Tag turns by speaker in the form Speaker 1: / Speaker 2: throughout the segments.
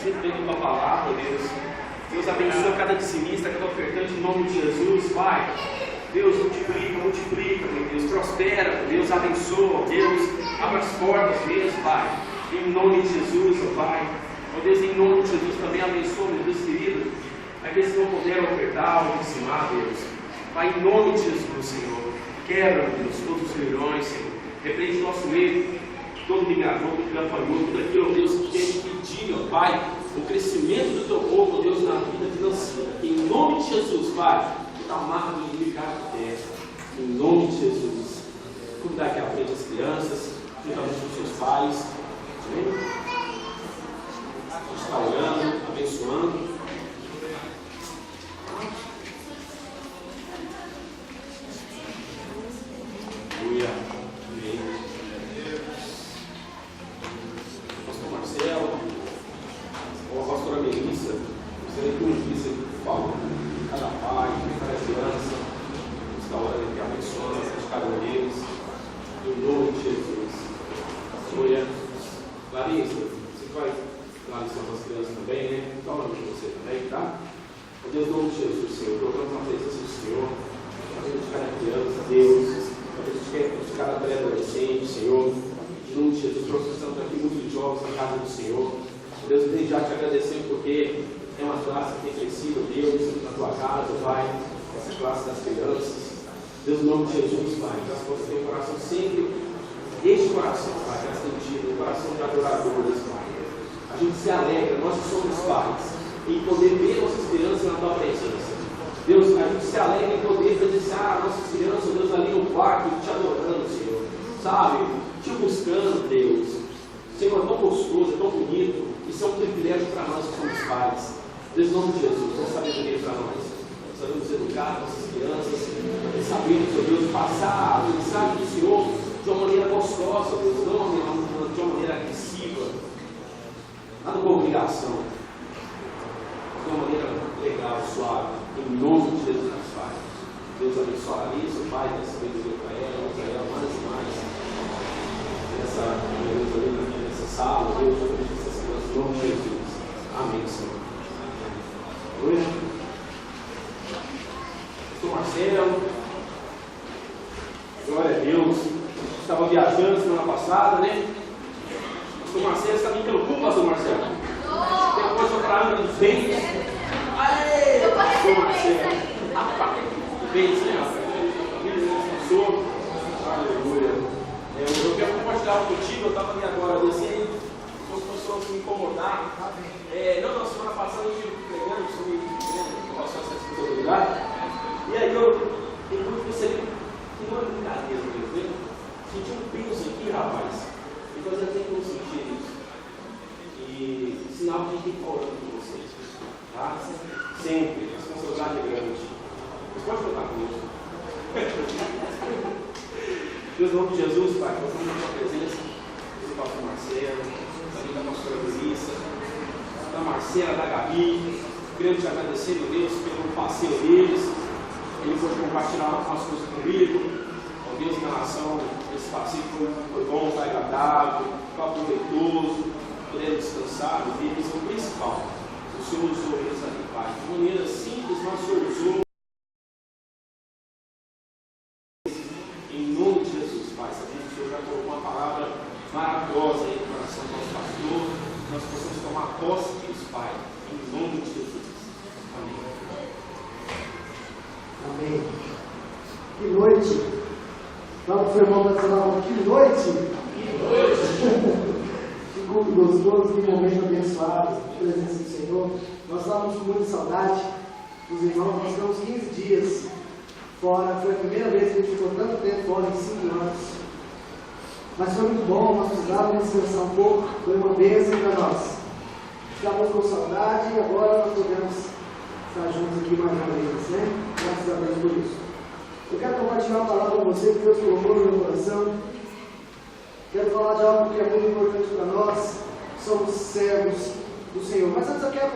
Speaker 1: Dentro da palavra, Deus. Deus abençoa cada dizimista, cada ofertante em nome de Jesus, Pai. Deus multiplica, meu Deus, prospera, Deus abençoa, Deus abre as portas mesmo, Pai. Em nome de Jesus, ó Pai. Ó Deus, em nome de Jesus também abençoa, meu Deus querido. Aqueles que não puderam ofertar ou dizimar, Deus. Pai, em nome de Jesus, Senhor. Quebra, meu Deus, todos os leilões, Senhor. Repreende nosso meio. Todo migrador, todo gafanhoto, tudo aquilo, ó Deus, que tem que pedir, ó Pai, o crescimento do teu povo, ó Deus, na vida financeira. Em nome de Jesus, Pai, que a marca do inimigo cai na terra. Em nome de Jesus. Cuidar aqui à frente as crianças, juntamente com seus pais. Amém? A gente está orando, abençoando. Aleluia. Amém. A pastora Melissa, gostaria que eu disse aqui, por favor, cada pai, cada criança, está orando aqui, abençoando cada um deles, em nome de Jesus. Aleluia. Larissa, você vai dar lição para as crianças também, né? Dá uma de você também, tá? Ó Deus, em nome de Jesus, Senhor, colocamos na presença do Senhor, a vida de cada criança, Deus, a vida de cada pré-adolescente, Senhor, em nome de Jesus, professamos aqui muitos jovens na casa do Senhor. Deus, desde já te agradecendo porque é uma classe que tem crescido, Deus, na tua casa, Pai, essa classe das crianças. Deus, em nome de Jesus, Pai, que elas possam ter um coração sempre, este coração, Pai, que elas têm tido, um coração de adoradores, Pai. A gente se alegra, nós que somos pais, em poder ver nossas crianças na tua presença. Deus, a gente se alegra em poder presenciar nossas crianças, Deus, ali no quarto, te adorando, Senhor, sabe? Te buscando, Deus. Senhor, é tão gostoso, é tão bonito. Isso é um privilégio para nós que somos pais. Deus, em nome de Jesus, dê sabedoria para nós. Sabemos educar nossas crianças, sabemos, meu Deus, passar a mensagem do Senhor de uma maneira gostosa, Deus, não de uma maneira agressiva, nada com obrigação, de uma maneira legal, suave, em nome de Jesus, nosso Pai. Deus abençoe a Alice, o Pai, dê sabedoria para ela, usa ela mais e mais. Nessa sala, Deus, em nome de Jesus. Amém, Senhor. Oi. Pastor Marcelo. Glória a Deus. Estava viajando semana passada, né? Pastor Marcelo, está vindo pelo cu, Pastor Marcelo? Tem coisa para a dos dentes. Aê! Pastor Marcelo. Dentes, né, rapaz? Pastor. Aleluia. Eu quero compartilhar algo contigo. Eu estava ali agora descendo. As pessoas me incomodar. Não, na semana passada eu estive pregando sobre relação a essa responsabilidade. E aí eu percebi que não é brincadeira mesmo, né? Senti um peso aqui, rapaz. E fazia tempo que eu não sentia isso. E sinal que a gente tem que falar com vocês. Tá? Sempre. A responsabilidade é grande. Mas pode contar comigo. Deus, em nome de Jesus, Pai, nós estamos na tua presença. Do pastor Marcelo, da pastora Melissa, da Marcela, da Gabi. Queremos te agradecer, meu Deus, pelo passeio deles. Ele pode compartilhar algumas coisas comigo. Ó Deus, em relação a esse passeio foi bom, foi agradável, foi aproveitoso. Podemos descansar, viver, mas o principal, o Senhor usou eles ali, Pai. De maneira simples, mas o Senhor usou. Em nome de Jesus, Pai, sabemos que o Senhor já colocou uma palavra maravilhosa aí no coração do nosso pastor, nós possamos tomar posse disso, Pai, em nome de Jesus. Amém.
Speaker 2: Amém. Que noite. Vamos, seu irmão, para falar que noite.
Speaker 1: Que noite.
Speaker 2: Que culto gostoso, que momento abençoado, presença do Senhor. Nós estávamos com muita saudade dos irmãos, nós ficamos 15 dias fora. Foi a primeira vez que a gente ficou tanto tempo fora, em 5 anos. Mas foi muito bom, nós precisávamos descansar um pouco, foi uma bênção para nós. Ficamos com saudade e agora nós podemos estar juntos aqui mais uma vez, né? Graças a Deus por isso. Eu quero compartilhar uma palavra com você que Deus colocou no meu coração. Quero falar de algo que é muito importante para nós. Somos servos do Senhor. Mas antes eu quero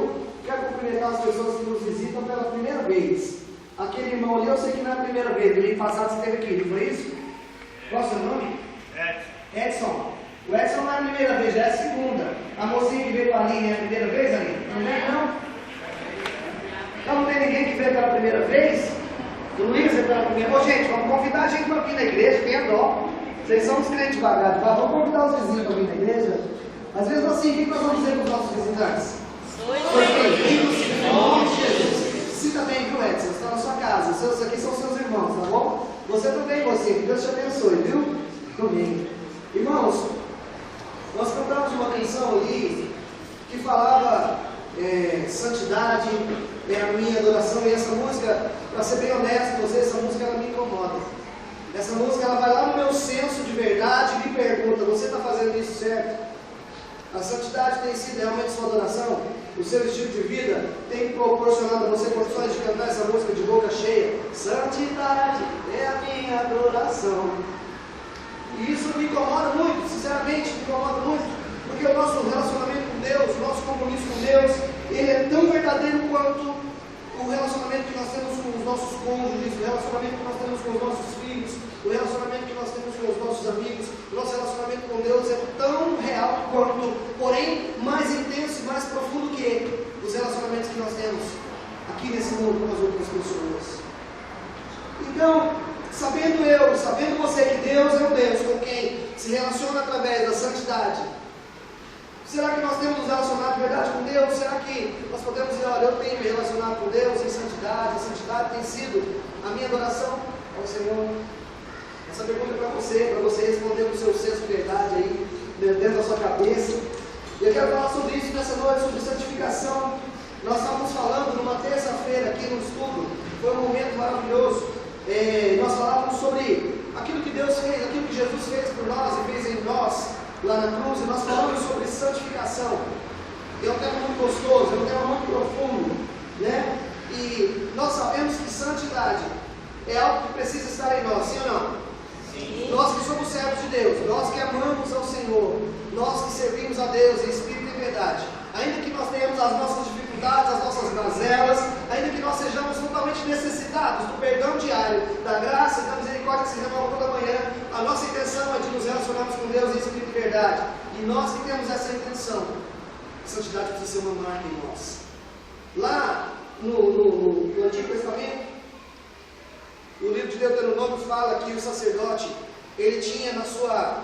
Speaker 2: cumprimentar as pessoas que nos visitam pela primeira vez. Aquele irmão ali, eu sei que não é a primeira vez. Domingo passado você esteve aqui, não foi isso? Qual é o seu nome? Edson. O Edson não é a primeira vez, já é a segunda. A mocinha que veio com a Aline é a primeira vez, Aline? Não? Então não tem ninguém que veio pela primeira vez? O Luiz veio pela primeira vez. Ô gente, vamos convidar a gente para vir na igreja, tenha dó. Vocês são os crentes vagados, vamos convidar os vizinhos para vir na igreja. Às vezes assim, o que nós vamos dizer para os nossos visitantes? Sois bem-vindos em nome de Jesus. Sinta bem, viu, Edson? Você está na sua casa. Esses aqui são seus irmãos, tá bom? Você também, você. Que Deus te abençoe, viu? Amém. Irmãos, nós cantamos uma canção ali que falava santidade é a minha adoração. E essa música, para ser bem honesto com você, essa música ela me incomoda. Essa música ela vai lá no meu senso de verdade e me pergunta: você está fazendo isso certo? A santidade tem sido realmente sua adoração? O seu estilo de vida tem proporcionado a você condições de cantar essa música de boca cheia? Santidade é a minha adoração. E isso me incomoda muito, sinceramente me incomoda muito, porque o nosso relacionamento com Deus, o nosso compromisso com Deus, ele é tão verdadeiro quanto o relacionamento que nós temos com os nossos cônjuges, o relacionamento que nós temos com os nossos filhos, o relacionamento que nós temos com os nossos amigos. O nosso relacionamento com Deus é tão real quanto, porém mais intenso e mais profundo que os relacionamentos que nós temos aqui nesse mundo com as outras pessoas. Então, sabendo você que Deus é um Deus com quem se relaciona através da santidade, será que nós temos nos relacionado de verdade com Deus? Será que nós podemos dizer: olha, eu tenho me relacionado com Deus em santidade? A santidade tem sido a minha adoração ao Senhor? Essa pergunta é para você responder com o seu senso de verdade aí, dentro da sua cabeça. E eu quero falar sobre isso nessa noite, sobre santificação. Nós estávamos falando numa terça-feira aqui no estudo, foi um momento maravilhoso. Nós falávamos sobre aquilo que Deus fez, aquilo que Jesus fez por nós e fez em nós, lá na cruz, e nós falamos sobre santificação. É um tema muito gostoso, é um tema muito profundo, né? E nós sabemos que santidade é algo que precisa estar em nós, sim ou não? Sim. Nós que somos servos de Deus, nós que amamos ao Senhor, nós que servimos a Deus em espírito e verdade, ainda que nós tenhamos as nossas dificuldades, as nossas mazelas, ainda que nós sejamos totalmente necessitados do perdão diário, da graça e da misericórdia que se renova toda manhã, a nossa intenção é de nos relacionarmos com Deus em espírito e verdade. E nós que temos essa intenção, a santidade precisa ser uma marca em nós. Lá no Antigo Testamento, o livro de Deuteronômio fala que o sacerdote, ele tinha na sua,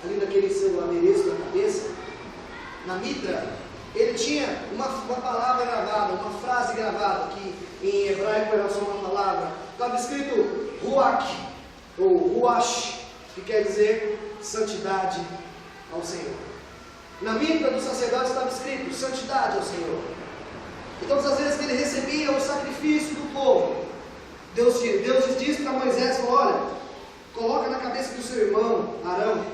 Speaker 2: ali naquele seu adereço na cabeça, na mitra, ele tinha uma palavra gravada, uma frase gravada, que em hebraico era só uma palavra, estava escrito Ruach, ou Ruach, que quer dizer santidade ao Senhor. Na mitra do sacerdote estava escrito santidade ao Senhor. E todas as vezes que ele recebia o sacrifício do povo, Deus disse para Moisés: falou, olha, coloca na cabeça do seu irmão Arão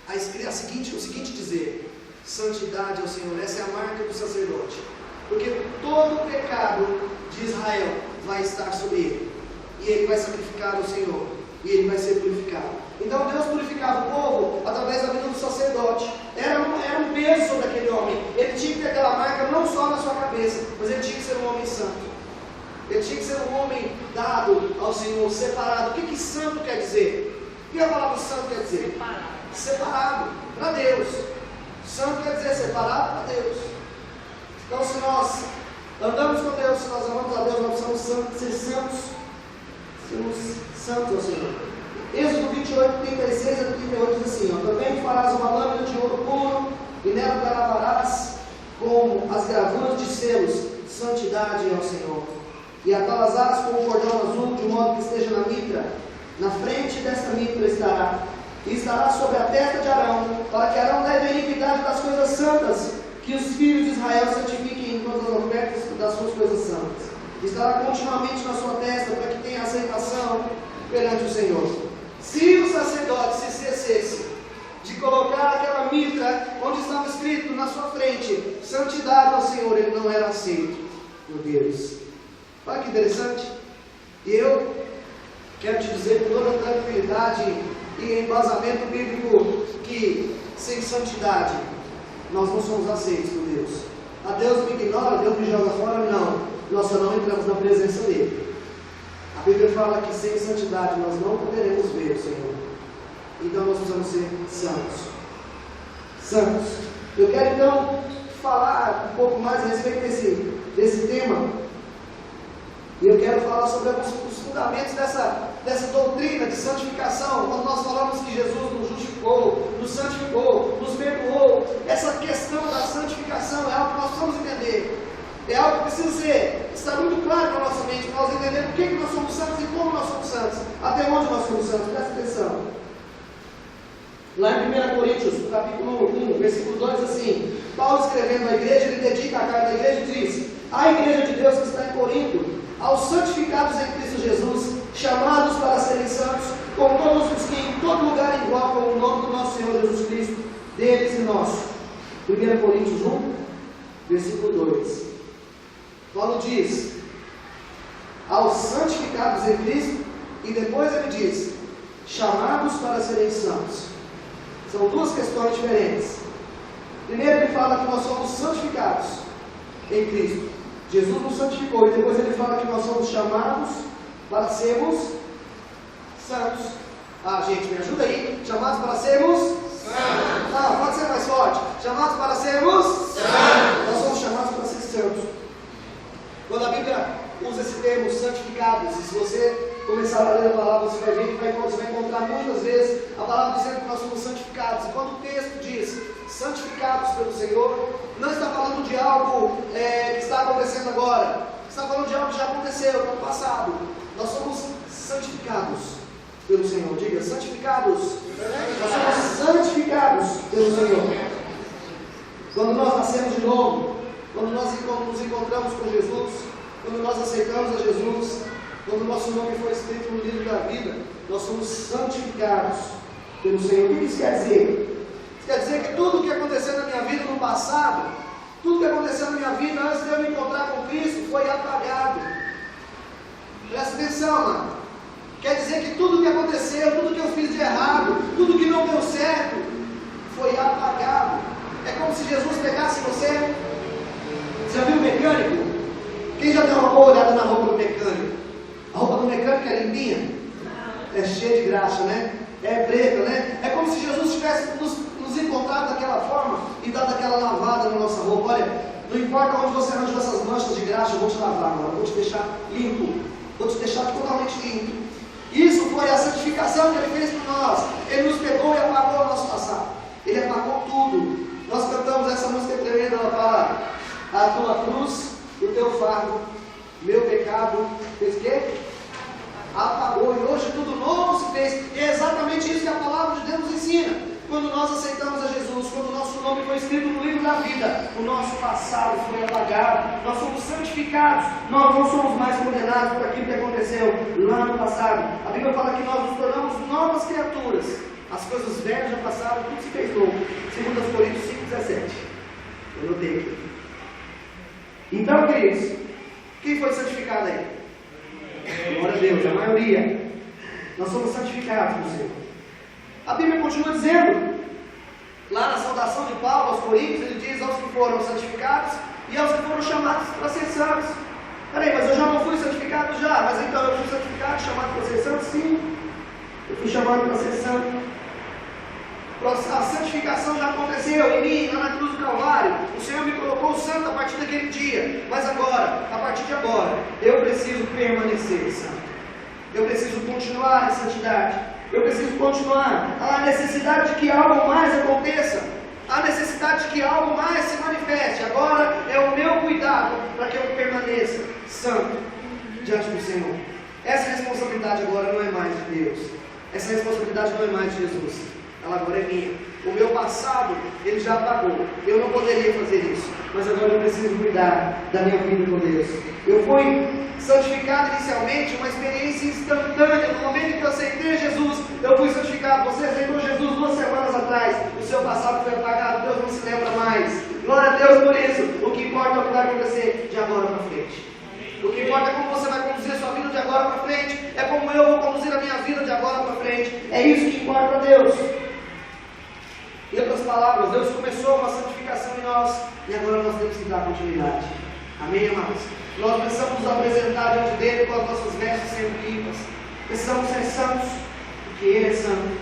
Speaker 2: o seguinte dizer: santidade ao Senhor. Essa é a marca do sacerdote, porque todo o pecado de Israel vai estar sobre ele, e ele vai sacrificar ao Senhor, e ele vai ser purificado. Então Deus purificava o povo através da vida do sacerdote. Era um peso sobre aquele homem. Ele tinha que ter aquela marca não só na sua cabeça, mas ele tinha que ser um homem santo. Ele tinha que ser um homem dado ao Senhor, separado. O que santo quer dizer? O que a palavra santo quer dizer? Separado para Deus. Santo quer dizer separado para Deus. Então, se nós andamos com Deus, se nós amamos a Deus, nós precisamos ser santos. Sermos santos ao Senhor. Êxodo 28, 36 a 38 diz assim: também farás uma lâmina de ouro puro, e nela gravarás com as gravuras de selos, santidade ao Senhor. E atalasás com um cordão azul, de modo que esteja na mitra. Na frente desta mitra estará, e estará sobre a testa de Arão, para que Arão leve a iniquidade das coisas santas, que os filhos de Israel santifiquem em todas as ofertas das suas coisas santas. Estará continuamente na sua testa, para que tenha aceitação perante o Senhor. Se o sacerdote se esquecesse de colocar aquela mitra onde estava escrito na sua frente santidade ao Senhor, ele não era aceito por Deus. Olha que interessante. E eu quero te dizer com toda tranquilidade e embasamento bíblico que sem santidade nós não somos aceitos por Deus. A Deus me ignora, Deus me joga fora? Não. Nós só não entramos na presença dele. A Bíblia fala que sem santidade nós não poderemos ver o Senhor. Então nós precisamos ser santos. Santos. Eu quero então falar um pouco mais a respeito desse tema. E eu quero falar sobre os fundamentos dessa doutrina de santificação. Quando nós falamos que Jesus nos justificou, nos santificou, nos perdoou, essa questão da santificação é algo que nós precisamos entender. É algo que precisa estar muito claro na nossa mente, para nós entendermos por que nós somos santos e como nós somos santos, até onde nós somos santos. Presta atenção. Lá em 1 Coríntios, capítulo 1, versículo 2, assim, Paulo escrevendo à igreja, ele dedica a carta à igreja e diz: à igreja de Deus que está em Corinto, aos santificados em Cristo Jesus, chamados para serem santos, com todos os que em todo lugar invocam o nome do nosso Senhor Jesus Cristo, deles e nosso. 1 Coríntios 1, versículo 2. Paulo diz: aos santificados em Cristo, e depois ele diz: chamados para serem santos. São duas questões diferentes. Primeiro ele fala que nós somos santificados em Cristo. Jesus nos santificou, e depois ele fala que nós somos chamados para sermos santos. Ah, gente, me ajuda aí. Chamados para sermos santos. Ah, pode ser mais forte. Chamados para sermos santos. Nós somos chamados para ser santos. Quando a Bíblia usa esse termo santificados, e se você começar a ler a palavra, você vai ver que você vai encontrar muitas vezes a palavra dizendo que nós somos santificados. E quando o texto diz santificados pelo Senhor, não está falando de algo que está acontecendo agora, está falando de algo que já aconteceu no passado. Nós somos santificados pelo Senhor. Diga, santificados. Nós somos santificados pelo Senhor. Quando nós nascemos de novo, quando nós nos encontramos com Jesus, quando nós aceitamos a Jesus, quando o nosso nome foi escrito no livro da vida, nós somos santificados pelo Senhor. O que isso quer dizer? Isso quer dizer que tudo o que aconteceu na minha vida no passado, tudo que aconteceu na minha vida antes de eu me encontrar com Cristo, foi apagado. Presta atenção, mano. Quer dizer que tudo que aconteceu, tudo que eu fiz de errado, tudo que não deu certo, foi apagado. É como se Jesus pegasse você. Já viu o mecânico? Quem já deu uma boa olhada na roupa do mecânico? A roupa do mecânico é limpinha? É cheia de graxa, né? É preta, né? É como se Jesus tivesse nos encontrado daquela forma e dado aquela lavada na nossa roupa. Olha, não importa onde você arranjou essas manchas de graxa, eu vou te lavar agora, vou te deixar limpo, vou te deixar totalmente limpo. Isso foi a santificação que Ele fez por nós. Ele nos pegou e apagou o nosso passado. Ele apagou tudo. Nós cantamos essa música tremenda, ela fala: a tua cruz, o teu fardo, meu pecado, fez o quê? Apagou. E hoje tudo novo se fez. E é exatamente isso que a palavra de Deus nos ensina. Quando nós aceitamos a Jesus, quando o nosso nome foi escrito no livro da vida, o nosso passado foi apagado. Nós somos santificados. Nós não somos mais condenados por aquilo que aconteceu lá no passado. A Bíblia fala que nós nos tornamos novas criaturas. As coisas velhas já passaram, tudo se fez novo. 2 Coríntios 5,17. Eu notei aqui. Então, queridos, quem foi santificado aí? Glória a Deus, a maioria. Nós somos santificados por Senhor. A Bíblia continua dizendo, lá na saudação de Paulo aos Coríntios, ele diz aos que foram santificados e aos que foram chamados para ser santos. Peraí, mas eu já não fui santificado já, mas então eu fui santificado, chamado para ser santo? Sim, eu fui chamado para ser santo. A santificação já aconteceu em mim, lá na cruz do Calvário. O Senhor me colocou santo a partir daquele dia. Mas agora, a partir de agora, eu preciso permanecer santo. Eu preciso continuar em santidade. Eu preciso continuar. Há necessidade de que algo mais aconteça. Há necessidade de que algo mais se manifeste. Agora é o meu cuidado para que eu permaneça santo diante do Senhor. Essa responsabilidade agora não é mais de Deus. Essa responsabilidade não é mais de Jesus. Ela agora é minha. O meu passado, ele já apagou. Eu não poderia fazer isso. Mas agora eu preciso cuidar da minha vida com Deus. Eu fui santificado inicialmente, uma experiência instantânea. No momento em que eu aceitei Jesus, eu fui santificado. Você aceitou Jesus 2 semanas atrás. O seu passado foi apagado. Deus não se lembra mais. Glória a Deus por isso. O que importa é o que vai acontecer de agora para frente. O que importa é como você vai conduzir a sua vida de agora para frente. É como eu vou conduzir a minha vida de agora para frente. É isso que importa a Deus. Em outras palavras, Deus começou uma santificação em nós e agora nós temos que dar continuidade. Amém, amados? Nós precisamos nos apresentar diante dele com as nossas vestes sempre limpas. Precisamos ser santos, porque Ele é santo.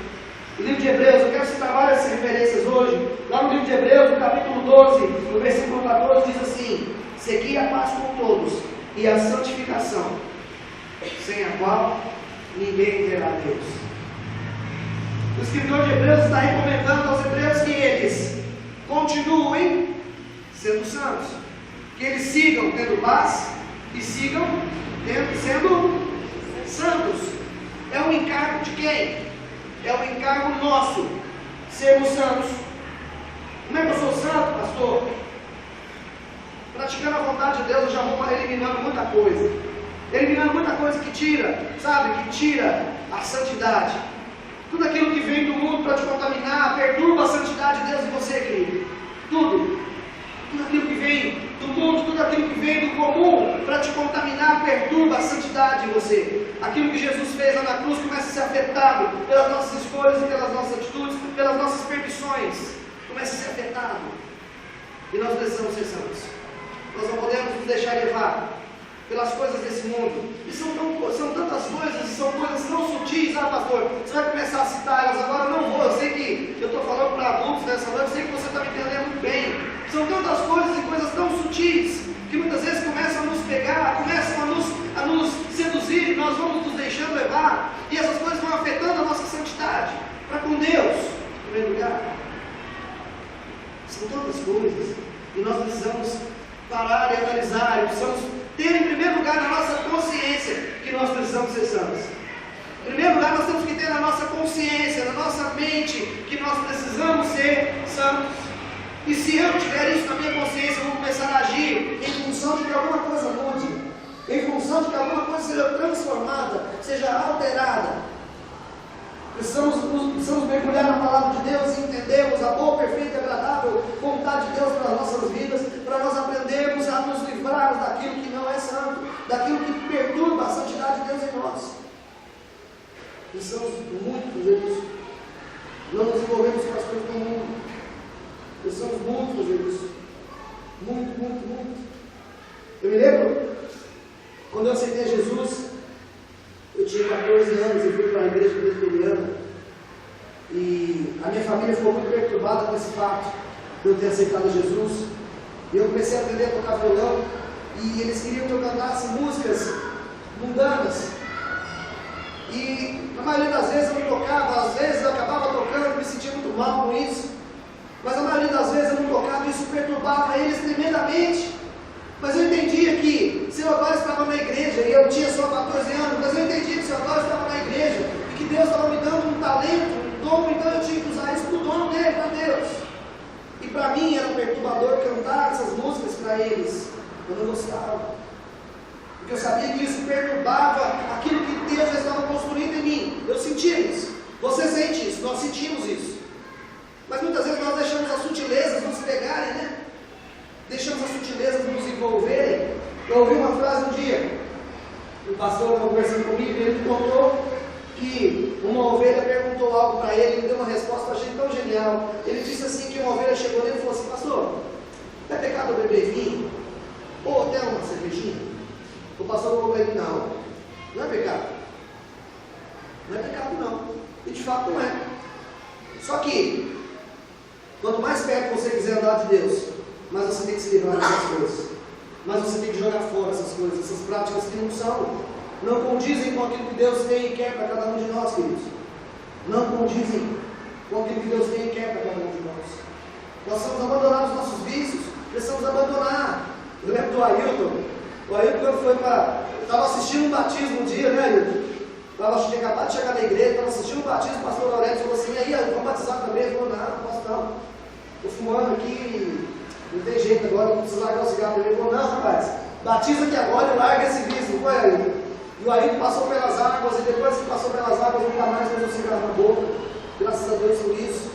Speaker 2: O livro de Hebreus, eu quero citar várias referências hoje. Lá no livro de Hebreus, no capítulo 12, no versículo 14, diz assim: segui a paz com todos e a santificação, sem a qual ninguém verá Deus. O escritor de Hebreus está recomendando aos hebreus que eles continuem sendo santos, que eles sigam tendo paz e sigam sendo santos. É um encargo de quem? É um encargo nosso, sermos santos. Como é que eu sou santo, pastor? Praticando a vontade de Deus, eu já vou eliminando muita coisa. Eliminando muita coisa que tira, sabe? Que tira a santidade. Tudo aquilo que vem do mundo para te contaminar, perturba a santidade de Deus em você, querido. Tudo. Tudo aquilo que vem do mundo, tudo aquilo que vem do comum para te contaminar, perturba a santidade em você. Aquilo que Jesus fez lá na cruz começa a ser afetado pelas nossas escolhas e pelas nossas atitudes, pelas nossas permissões. Começa a ser afetado. E nós precisamos ser santos. Nós não podemos nos deixar levar pelas coisas desse mundo. E são tantas coisas, e são coisas tão sutis. Ah, pastor, você vai começar a citar elas agora? Não vou. Eu sei que eu estou falando para adultos nessa noite, eu sei que você está me entendendo muito bem. São tantas coisas e coisas tão sutis que muitas vezes começam a nos pegar, começam a nos seduzir, e nós vamos nos deixando levar, e essas coisas vão afetando a nossa santidade para com Deus, em primeiro lugar. São tantas coisas, e nós precisamos parar e analisar, e precisamos ter em primeiro lugar na nossa consciência que nós precisamos ser santos. Em primeiro lugar, nós temos que ter na nossa consciência, na nossa mente, que nós precisamos ser santos. E se eu tiver isso na minha consciência, eu vou começar a agir em função de que alguma coisa mude, em função de que alguma coisa seja transformada, seja alterada. Precisamos mergulhar na palavra de Deus e entendermos a boa, perfeita e agradável vontade de Deus para as nossas vidas, para nós aprendermos a nos livrarmos daquilo que não é santo, daquilo que perturba a santidade de Deus em nós. Precisamos muito fazer isso. Não nos envolvemos com as coisas do mundo. Precisamos muito fazer isso. Muito, muito, muito. Eu me lembro, quando eu aceitei Jesus, eu tinha 14 anos, eu fui para a igreja presbiteriana, e a minha família ficou muito perturbada com esse fato de eu ter aceitado Jesus. E eu comecei a aprender a tocar violão, e eles queriam que eu cantasse músicas mundanas. E na maioria das vezes eu não tocava, às vezes eu acabava tocando, me sentia muito mal com isso. Mas a maioria das vezes eu não tocava e isso perturbava eles tremendamente. Mas eu entendia que se eu agora estava na igreja, e eu tinha só 14 anos, mas eu entendia que se eu agora estava na igreja, e que Deus estava me dando um talento, um dom, então eu tinha que usar isso para o dom dele, para Deus. E para mim era perturbador cantar essas músicas para eles. Eu não gostava. Porque eu sabia que isso perturbava aquilo que Deus já estava construindo em mim. Eu sentia isso. Você sente isso, nós sentimos isso. Mas muitas vezes nós deixamos as sutilezas nos pegarem, né? Deixamos as sutilezas nos envolverem. Eu ouvi uma frase um dia, o pastor estava conversando comigo e ele me contou que uma ovelha perguntou algo para ele, ele deu uma resposta, eu achei tão genial. Ele disse assim que uma ovelha chegou nele e falou assim: pastor, é pecado beber vinho? Ou até uma cervejinha? O pastor falou para ele: não é pecado. Não é pecado não. E de fato não é. Só que quanto mais perto você quiser andar de Deus, mais você tem que se livrar dessas coisas. Mais você tem que jogar fora essas coisas, essas práticas que não condizem com aquilo que Deus tem e quer para cada um de nós, queridos. Não condizem com aquilo que Deus tem e quer para cada um de nós. Nós precisamos abandonar os nossos vícios, precisamos abandonar. Eu lembro do Ailton. O Ailton, quando foi para... Estava assistindo um batismo um dia, né, Ailton? Tinha acabado de chegar na igreja, estava assistindo um batismo, o pastor Aurélio falou assim: e aí, vamos batizar também? Ele falou: não posso não. Estou fumando aqui, não tem jeito agora, não preciso largar o cigarro também. Ele falou: não, rapaz, batiza aqui agora e larga esse vício. Não foi, Ailton? E o Ailton passou pelas águas, e depois que passou pelas águas, nunca mais pôs o cigarro na boca. Graças a Deus por isso.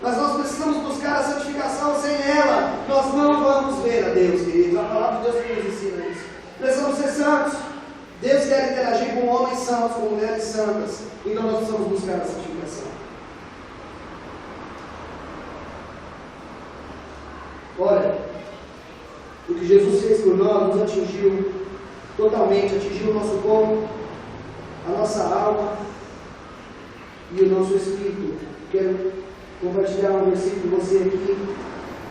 Speaker 2: Mas nós precisamos buscar a santificação, sem ela nós não vamos ver a Deus, queridos. A palavra de Deus que nos ensina isso. Precisamos ser santos. Deus quer interagir com homens santos, com mulheres santas. Então nós precisamos buscar a santificação. Olha, o que Jesus fez por nós nos atingiu totalmente, atingiu o nosso corpo, a nossa alma e o nosso espírito. quero compartilhar um versículo com você aqui.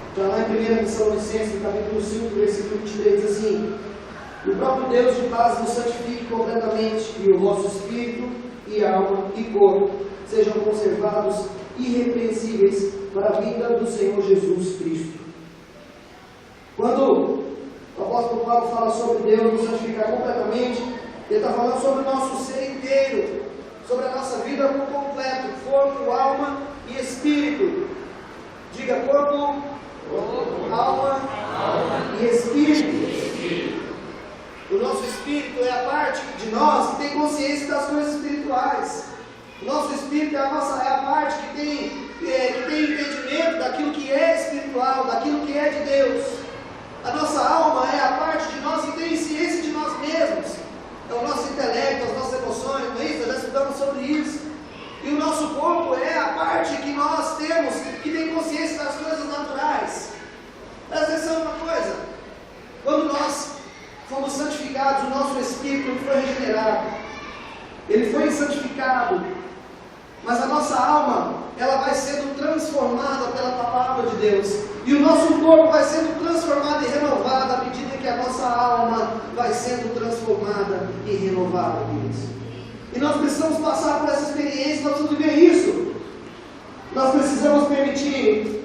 Speaker 2: Está lá em 1 Tessalonicenses, no capítulo 5, versículo 23, diz assim: o próprio Deus de paz vos santifique completamente, e o vosso espírito, e alma, e corpo sejam conservados irrepreensíveis para a vinda do Senhor Jesus Cristo. Quando o apóstolo Paulo fala sobre Deus nos santificar completamente, ele está falando sobre o nosso ser inteiro, sobre a nossa vida por completo, corpo, alma e espírito. Diga: corpo, alma e espírito. O nosso espírito é a parte de nós que tem consciência das coisas espirituais. O nosso espírito é a parte que tem entendimento daquilo que é espiritual, daquilo que é de Deus. A nossa alma é a parte de nós que tem ciência de nós mesmos. É o nosso intelecto, as nossas emoções, não é isso? Nós já estudamos sobre isso. E o nosso corpo é a parte que nós temos, que tem consciência das coisas naturais. Presta atenção numa coisa: quando nós fomos santificados, o nosso espírito foi regenerado, ele foi santificado, mas a nossa alma, ela vai sendo transformada pela palavra de Deus, e o nosso corpo vai sendo transformado e renovado à medida que a nossa alma vai sendo transformada e renovada, queridos. E nós precisamos passar por essa experiência, nós precisamos viver isso. Nós precisamos permitir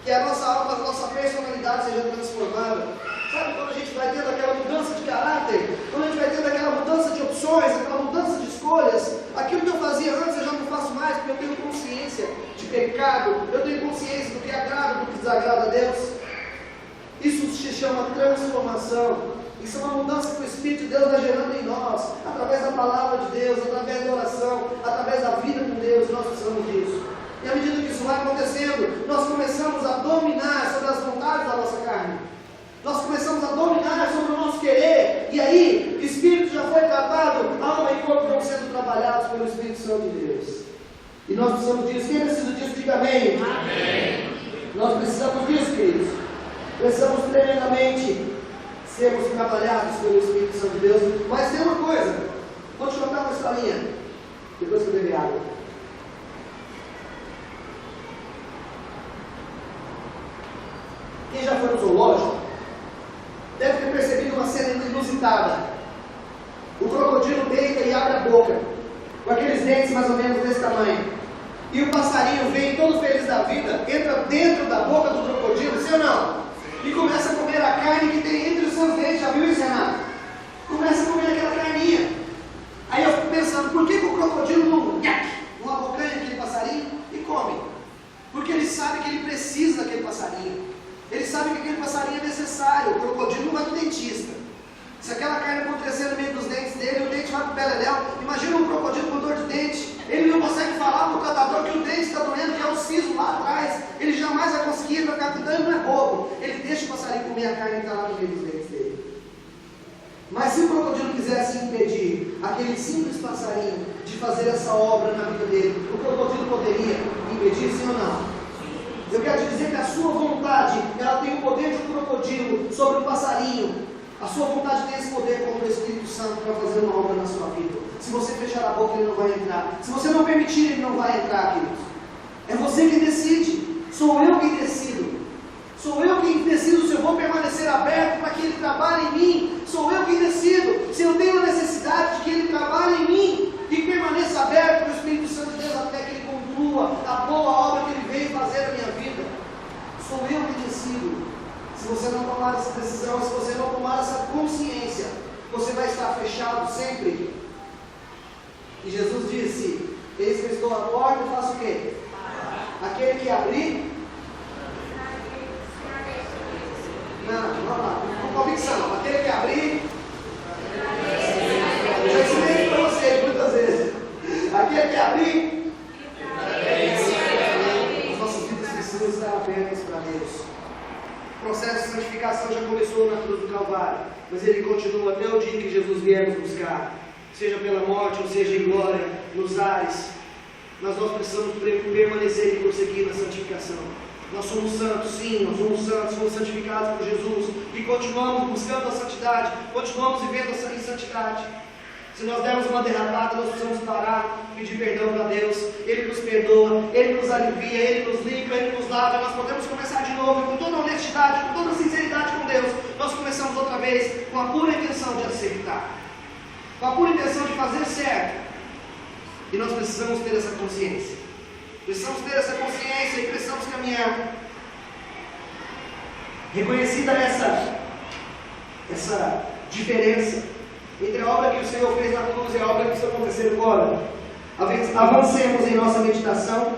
Speaker 2: que a nossa alma, a nossa personalidade seja transformada. Sabe quando a gente vai tendo aquela mudança de caráter, quando a gente vai tendo aquela mudança de opções, aquela mudança de escolhas, aquilo que eu fazia antes eu já não faço mais, porque eu tenho consciência de pecado, eu tenho consciência do que agrada, do que desagrada a Deus. Isso se chama transformação. Isso é uma mudança que o Espírito de Deus vai gerando em nós, através da palavra de Deus, através da oração, através da vida com Deus. Nós precisamos disso. E à medida que isso vai acontecendo, nós começamos a dominar sobre as vontades da nossa carne. Nós começamos a dominar sobre o nosso querer. E aí, o Espírito já foi tratado, alma e corpo vão sendo trabalhados pelo Espírito Santo de Deus. E nós precisamos disso. Quem precisa disso, diga amém. Amém. Nós precisamos disso, queridos. Precisamos tremendamente sermos trabalhados pelo Espírito Santo de Deus. Mas tem uma coisa, vou te contar uma historinha, depois que eu beber água. Quem já foi no zoológico deve ter percebido uma cena inusitada. O crocodilo deita e abre a boca, com aqueles dentes mais ou menos desse tamanho. E o passarinho vem todo feliz da vida, entra dentro da boca do crocodilo, sim ou não? E começa a comer a carne que tem entre os seus dentes. Já viu isso, Renato? Começa a comer aquela carninha. Aí eu fico pensando, por que o crocodilo não abocanha aquele passarinho e come? Porque ele sabe que ele precisa daquele passarinho. Ele sabe que aquele passarinho é necessário. O crocodilo não vai no dentista. Se aquela carne acontecer no meio dos dentes dele, o dente vai para o beleléu. Imagina um crocodilo com dor de dente. Ele não consegue falar para o tratador que o dente está doendo, que é o siso lá atrás. Ele jamais vai conseguir, ele vai ficar cuidando, não é bobo. Ele deixa o passarinho comer a carne que está lá no meio dos dentes dele. Mas se o crocodilo quisesse impedir aquele simples passarinho de fazer essa obra na vida dele, o crocodilo poderia impedir, sim ou não? Eu quero te dizer que a sua vontade, ela tem o poder de um crocodilo sobre o passarinho. A sua vontade tem esse poder como o Espírito Santo para fazer uma obra na sua vida. Se você fechar a boca, ele não vai entrar. Se você não permitir, ele não vai entrar, queridos. É você quem decide. Sou eu quem decido. Sou eu quem decido se eu vou permanecer aberto para que ele trabalhe em mim. Sou eu quem decido se eu tenho a necessidade de que ele trabalhe em mim e permaneça aberto para o Espírito Santo de Deus até que ele conclua a boa obra que ele veio fazer na minha vida. Sou eu quem decido. Se você não tomar essa decisão, se você não tomar essa consciência, você vai estar fechado sempre. E Jesus disse: eis que eu estou à porta e faço o quê? Aquele que abrir. Não, vamos lá, com convicção. Aquele que abrir. Eu já ensinei para vocês muitas vezes. Aquele que abrir. As nossas vidas precisam estar abertas para Deus. O processo de santificação já começou na cruz do Calvário, mas ele continua até o dia que Jesus vier nos buscar, seja pela morte ou seja em glória, nos ares. Mas nós precisamos permanecer e prosseguir na santificação. Nós somos santos, sim, nós somos santos, somos santificados por Jesus e continuamos buscando a santidade, continuamos vivendo em santidade. Se nós dermos uma derrapada, nós precisamos parar, pedir perdão para Deus. Ele nos perdoa, Ele nos alivia, Ele nos limpa, Ele nos lava. Nós podemos começar de novo, com toda honestidade, com toda sinceridade com Deus. Nós começamos outra vez com a pura intenção de acertar, com a pura intenção de fazer certo. E nós precisamos ter essa consciência. Precisamos ter essa consciência e precisamos caminhar. Reconhecida essa diferença entre a obra que o Senhor fez na cruz e a obra que precisa acontecer agora, avancemos em nossa meditação,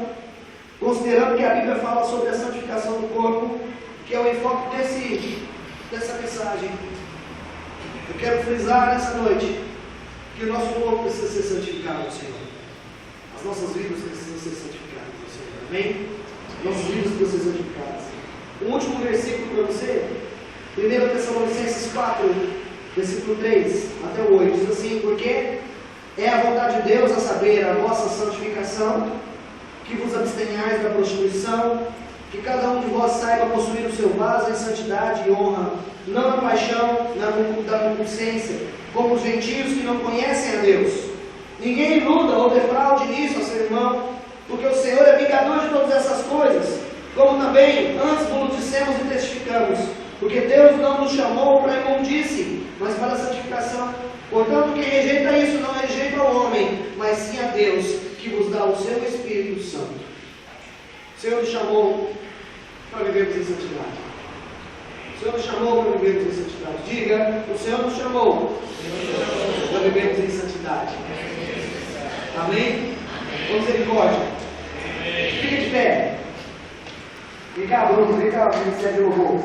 Speaker 2: considerando que a Bíblia fala sobre a santificação do corpo, que é o enfoque dessa mensagem. Eu quero frisar nessa noite que o nosso corpo precisa ser santificado ao Senhor. As nossas vidas precisam ser santificadas ao Senhor. Amém? Nossas vidas precisam ser santificadas. O último versículo para você, 1 Tessalonicenses 4, versículo 3 até o 8, diz assim: porque é a vontade de Deus, a saber, a vossa santificação, que vos abstenhais da prostituição, que cada um de vós saiba possuir o seu vaso em santidade e honra, não na paixão, da concupiscência, como os gentios que não conhecem a Deus. Ninguém iluda ou defraude nisso a seu irmão, porque o Senhor é vingador de todas essas coisas, como também antes vos dissemos e testificamos, porque Deus não nos chamou para a imundície, mas para a santificação. Portanto, quem rejeita isso não rejeita o homem, mas sim a Deus, que vos dá o seu Espírito Santo. O Senhor nos chamou para vivermos em santidade. O Senhor nos chamou para vivermos em santidade. Diga: o Senhor nos chamou para vivermos em santidade. Amém? Com misericórdia. Fique de pé. Vem cá, Bruno, vem cá, Ministério de Louvor.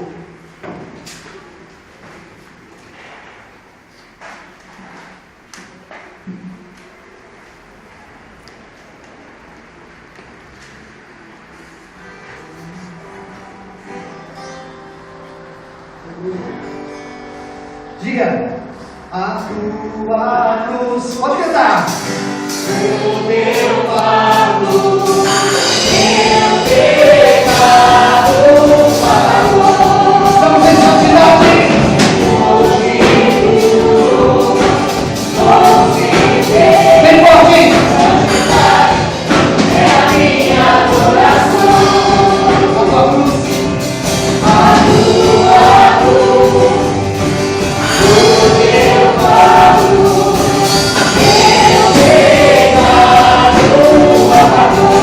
Speaker 2: Diga: a tua cruz. Pode cantar. O teu fardo, meu pecado pagou. Estamos em santidade. Bem forte. Santidade é a minha adoração. A tua cruz. A tua cruz. O teu fardo, meu pecado pagou.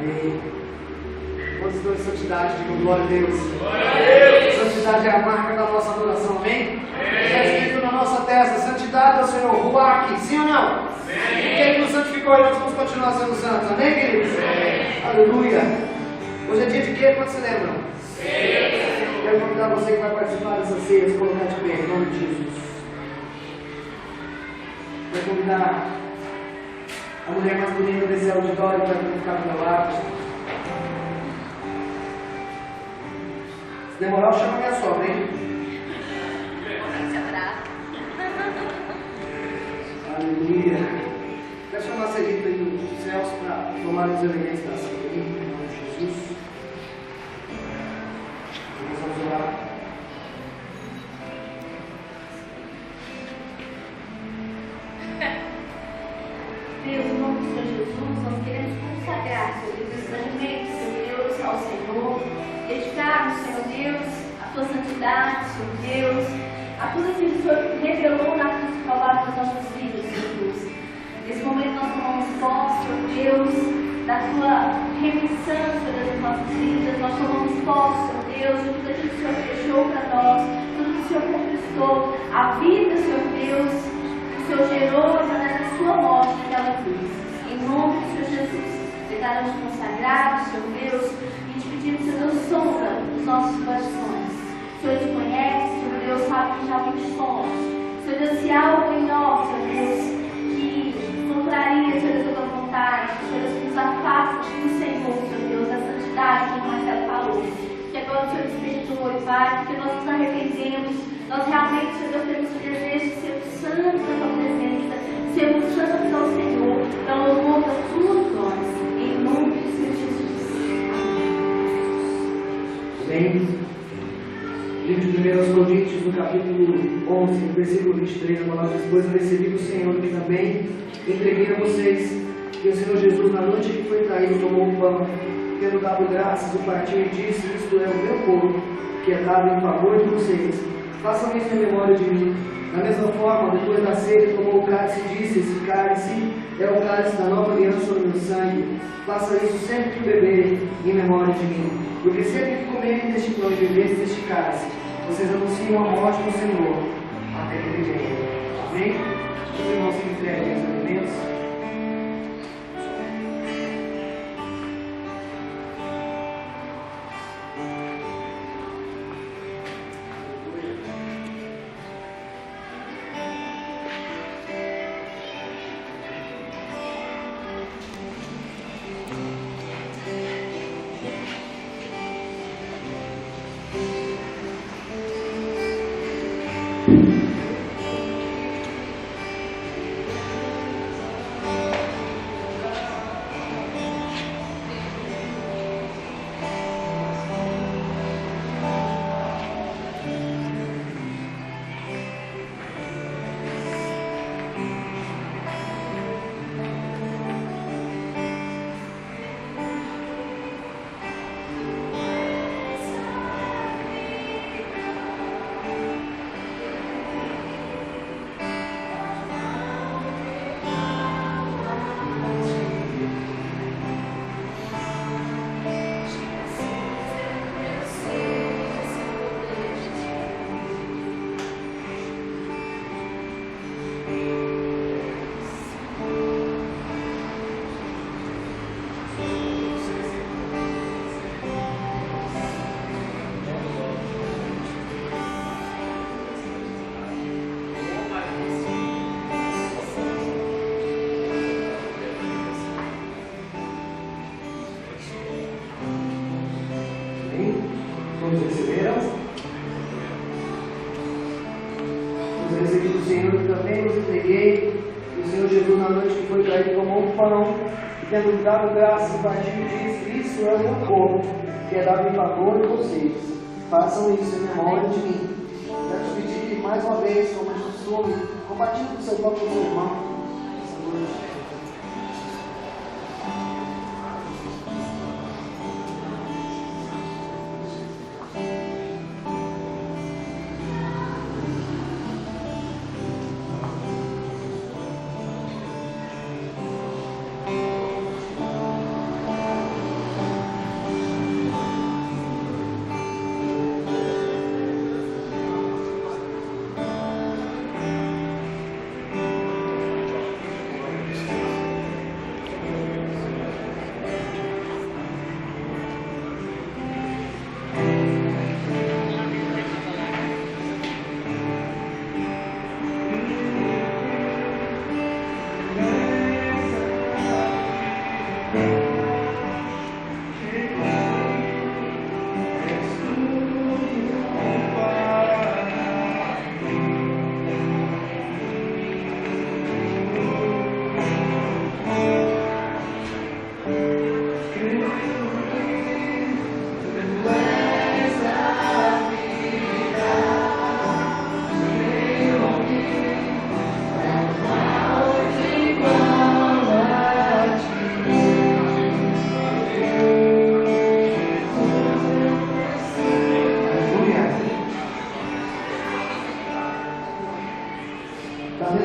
Speaker 2: Amém. Quantos estão em santidade? Digam glória a Deus. Santidade é a marca da nossa adoração, amém? Está escrito na nossa testa: santidade ao Senhor, ruach, sim ou não? Sim. Quem nos santificou e nós vamos continuar sendo santos, amém, queridos? Sim. Aleluia. Hoje é dia de quê? Quando se lembram? Sim. Quero convidar você que vai participar dessa ceia, se colocar de pé, em nome de Jesus. Quero convidar a mulher mais bonita desse auditório para ficar do meu lado. Se demorar, eu chamo a minha sogra, hein? Aleluia. Quero chamar a Celita e o Celso para tomar os elementos da ceia, em nome de Jesus. Nós vamos orar.
Speaker 3: Deus, em nome do Senhor Jesus, nós queremos consagrar, Senhor Deus, esses alimentos, Senhor Deus, ao Senhor, dedicarmos, Senhor Deus, a tua santidade, Senhor Deus, a tudo aquilo que o Senhor revelou na cruz do Calvário das nossas vidas, Senhor Deus. Nesse momento nós tomamos posse, Senhor Deus, da tua remissão, Senhor Deus, das nossas vidas. Nós tomamos posse, Senhor Deus, de tudo aquilo que o Senhor deixou para nós, tudo que o Senhor conquistou, a vida, Senhor Deus, que o Senhor gerou através da sua morte naquela cruz. Em nome do Senhor Jesus, declaramos consagrados, Senhor Deus, e te pedimos, Senhor Deus, sonda os nossos corações. O Senhor te conhece, Senhor Deus, sabe que realmente somos. Senhor Deus, se há algo em nós, Senhor Deus, que contraria, Senhor Deus, a tua vontade, Senhor Deus, que nos afasta do Senhor, Senhor Deus, da santidade, como o Marcelo falou. Que agora o Senhor nos perdoe, Pai, porque nós nos arrependemos. Nós realmente, Senhor Deus, temos o desejo de sermos santos na tua presença, sermos santos ao Senhor, para o louvor da tua glória. Em nome do Senhor Jesus.
Speaker 2: Amém. Livro de 1 Coríntios, no capítulo 11, no versículo 23, a palavra diz: pois eu recebi do Senhor que também entreguei a vocês, que o Senhor Jesus, na noite que foi traído, tomou o pão, tendo dado graças, o partiu e disse: isto é o meu corpo, que é dado em favor de vocês. Façam isso em memória de mim. Da mesma forma, depois da ceia, ele tomou o cálice e disse: esse cálice é o cálice da nova aliança no meu sangue. Faça isso sempre que beberem, em memória de mim. Porque sempre que comerem deste pão e beberem deste cálice, vocês anunciam a morte do Senhor, até que ele venha. Amém? Os irmãos que entregam os alimentos. Todos receberam? Os recebi do Senhor e também os entreguei. E o Senhor Jesus, na noite que foi traído, tomou um pão e, tendo dado graças, partiu e disse: isso é o meu corpo, que é dado em favor de vocês. Façam isso em memória de mim. Quero te pedir mais uma vez, como de costume, compartilhe com o seu próprio irmão. da